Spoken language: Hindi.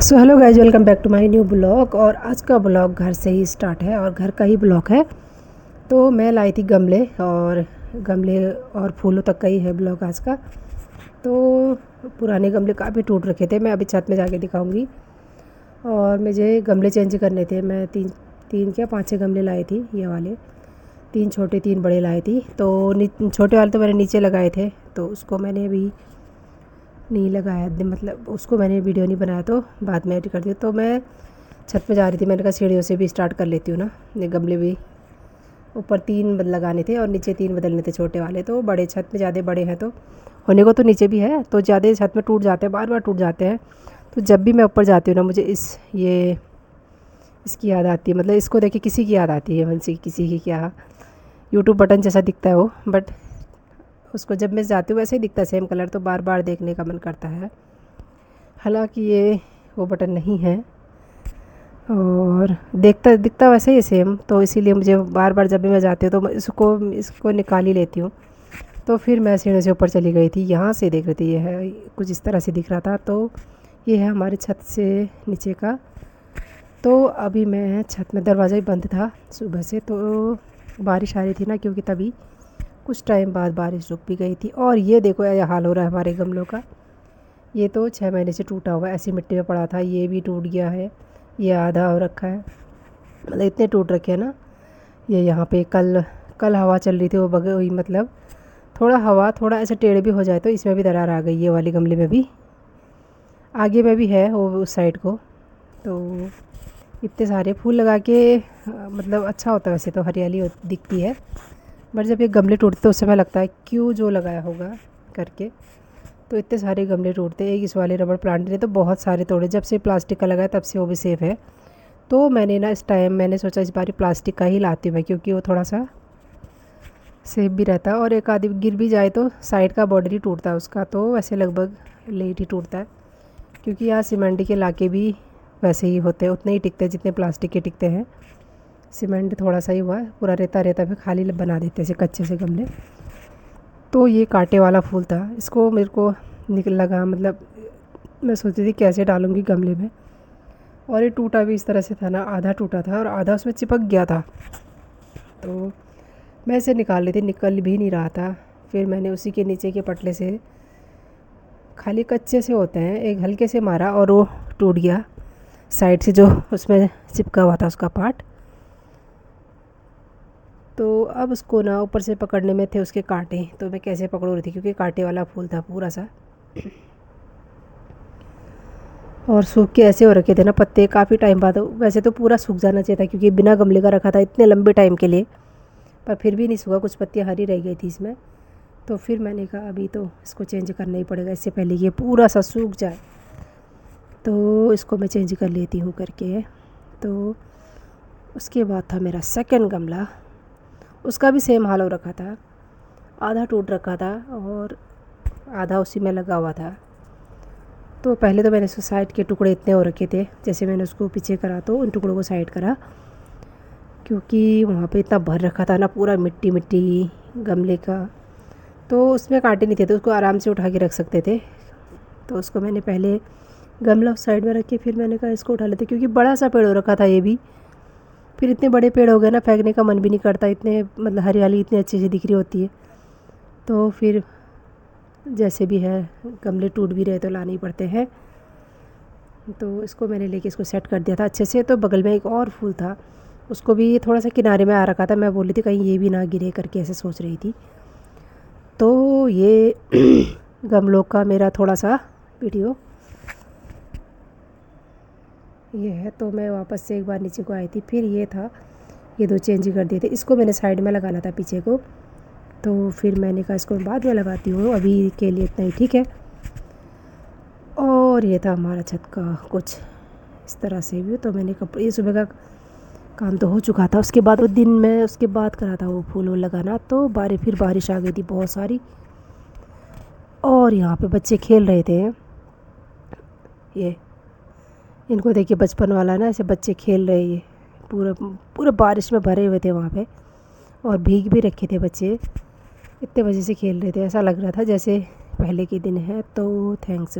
So hello guys, welcome back to my new blog. और आज का ब्लॉग घर से ही स्टार्ट है और घर का ही ब्लॉग है। तो मैं लाई थी गमले और फूलों तक का ही है ब्लॉग आज का। तो पुराने गमले काफ़ी टूट रखे थे, मैं अभी छत में जाके दिखाऊंगी। और मुझे गमले चेंज करने थे। मैं तीन क्या 5-6 गमले लाई थी, ये वाले 3 छोटे 3 बड़े लाई थी। तो छोटे वाले तो मैंने नीचे लगाए थे, तो उसको मैंने अभी नहीं लगाया, मतलब उसको मैंने वीडियो नहीं बनाया, तो बाद में एडिट कर दिया। तो मैं छत पे जा रही थी, मैंने कहा सीढ़ियों से भी स्टार्ट कर लेती हूँ ना। ये गमले भी ऊपर 3 लगाने थे और नीचे 3 बदलने थे छोटे वाले। तो बड़े छत में ज़्यादा बड़े हैं, तो होने को तो नीचे भी है, तो ज़्यादा छत में टूट जाते हैं, बार बार टूट जाते हैं। तो जब भी मैं ऊपर जाती हूँ ना, मुझे इसकी याद आती है। मतलब इसको देख के किसी की याद आती है, वंशी किसी की क्या, यूट्यूब बटन जैसा दिखता है वो, बट उसको जब मैं जाती हूँ वैसे ही दिखता है, सेम कलर, तो बार बार देखने का मन करता है। हालांकि ये वो बटन नहीं है और दिखता वैसे ही सेम, तो इसीलिए मुझे बार बार जब भी मैं जाती हूँ तो मैं इसको निकाल ही लेती हूँ। तो फिर मैं सीढ़ियों से ऊपर चली गई थी, यहाँ से देख रही थी, ये है कुछ इस तरह से दिख रहा था। तो ये है हमारे छत से नीचे का। तो अभी मैं छत में, दरवाज़ा ही बंद था सुबह से, तो बारिश आ रही थी ना, क्योंकि तभी कुछ टाइम बाद बारिश रुक भी गई थी। और ये देखो यह हाल हो रहा है हमारे गमलों का। ये तो 6 महीने से टूटा हुआ है, ऐसी मिट्टी में पड़ा था, ये भी टूट गया है, ये आधा हो रखा है। मतलब इतने टूट रखे हैं ना। ये यहाँ पे कल कल हवा चल रही थी, वो बगे हुई, मतलब थोड़ा ऐसे टेढ़े भी हो जाए तो इसमें भी दरार आ गई, ये वाली गमले में भी, आगे में भी है वो उस साइड को। तो इतने सारे फूल लगा के मतलब अच्छा होता है वैसे तो, हरियाली दिखती है। बट जब ये गमले टूटते तो उस समय लगता है क्यों जो लगाया होगा करके। तो इतने सारे गमले टूटते, एक इस वाले रबड़ प्लांट ने तो बहुत सारे तोड़े। जब से प्लास्टिक का लगा है तब से वो भी सेफ़ है। तो मैंने ना इस टाइम मैंने सोचा इस बार प्लास्टिक का ही लाती हूँ मैं, क्योंकि वो थोड़ा सा सेफ भी रहता है। और एक आदि गिर भी जाए तो साइड का बॉर्डर ही टूटता है उसका, तो वैसे लगभग लेट ही टूटता है। क्योंकि यहाँ सीमेंट के लाके भी वैसे ही होते हैं, उतने ही टिकते हैं जितने प्लास्टिक के टिकते हैं। सीमेंट थोड़ा सा ही हुआ है, पूरा रेता रेता भी खाली बना देते हैं ऐसे कच्चे से गमले। तो ये कांटे वाला फूल था, इसको मेरे को निकल लगा, मतलब मैं सोची थी कैसे डालूँगी गमले में। और ये टूटा भी इस तरह से था ना, आधा टूटा था और आधा उसमें चिपक गया था। तो मैं इसे निकाल रही थी, निकल भी नहीं रहा था। फिर मैंने उसी के नीचे के पटले से, खाली कच्चे से होते हैं, एक हल्के से मारा और वो टूट गया साइड से, जो उसमें चिपका हुआ था उसका पार्ट। तो अब उसको ना ऊपर से पकड़ने में थे उसके कांटे, तो मैं कैसे पकड़ रही थी, क्योंकि कांटे वाला फूल था पूरा सा। और सूख के ऐसे हो रखे थे ना पत्ते, काफ़ी टाइम बाद। वैसे तो पूरा सूख जाना चाहिए था, क्योंकि बिना गमले का रखा था इतने लंबे टाइम के लिए, पर फिर भी नहीं सूखा, कुछ पत्तियाँ हरी रह गई थी इसमें। तो फिर मैंने कहा अभी तो इसको चेंज करना ही पड़ेगा, इससे पहले ये पूरा सा सूख जाए। तो इसको मैं चेंज कर लेती हूँ करके। तो उसके बाद था मेरा सेकंड गमला, उसका भी सेम हाल हो रखा था, आधा टूट रखा था और आधा उसी में लगा हुआ था। तो पहले तो मैंने उसको साइड के टुकड़े इतने हो रखे थे, जैसे मैंने उसको पीछे करा तो उन टुकड़ों को साइड करा, क्योंकि वहाँ पे इतना भर रखा था ना पूरा मिट्टी मिट्टी गमले का। तो उसमें कांटे नहीं थे, तो उसको आराम से उठा के रख सकते थे। तो उसको मैंने पहले गमला उस साइड में रख के फिर मैंने कहा इसको उठा लेते, क्योंकि बड़ा सा पेड़ हो रखा था ये भी। फिर इतने बड़े पेड़ हो गए ना, फेंकने का मन भी नहीं करता, इतने मतलब हरियाली इतनी अच्छी सी दिख रही होती है। तो फिर जैसे भी है, गमले टूट भी रहे तो लाने ही पड़ते हैं। तो इसको मैंने लेके इसको सेट कर दिया था अच्छे से। तो बगल में एक और फूल था, उसको भी थोड़ा सा किनारे में आ रखा था, मैं बोली थी कहीं ये भी ना गिरे करके, ऐसे सोच रही थी। तो ये गमलों का मेरा थोड़ा सा वीडियो ये है। तो मैं वापस से एक बार नीचे को आई थी, फिर ये था, ये 2 चेंज कर दिए थे। इसको मैंने साइड में लगाना था पीछे को, तो फिर मैंने कहा इसको बाद में लगाती हूँ, अभी के लिए इतना ही ठीक है। और ये था हमारा छत का कुछ इस तरह से भी। तो मैंने ये सुबह का काम तो हो चुका था, उसके बाद वो दिन में उसके बाद करा था वो फूल वूल लगाना। तो फिर बारिश आ गई थी बहुत सारी, और यहाँ पे बच्चे खेल रहे थे। ये इनको देखिए, बचपन वाला ना, ऐसे बच्चे खेल रहे, ये पूरा पूरा बारिश में भरे हुए थे वहाँ पे, और भीग भी रखे थे बच्चे, इतने बजे से खेल रहे थे, ऐसा लग रहा था जैसे पहले के दिन है। तो थैंक्स।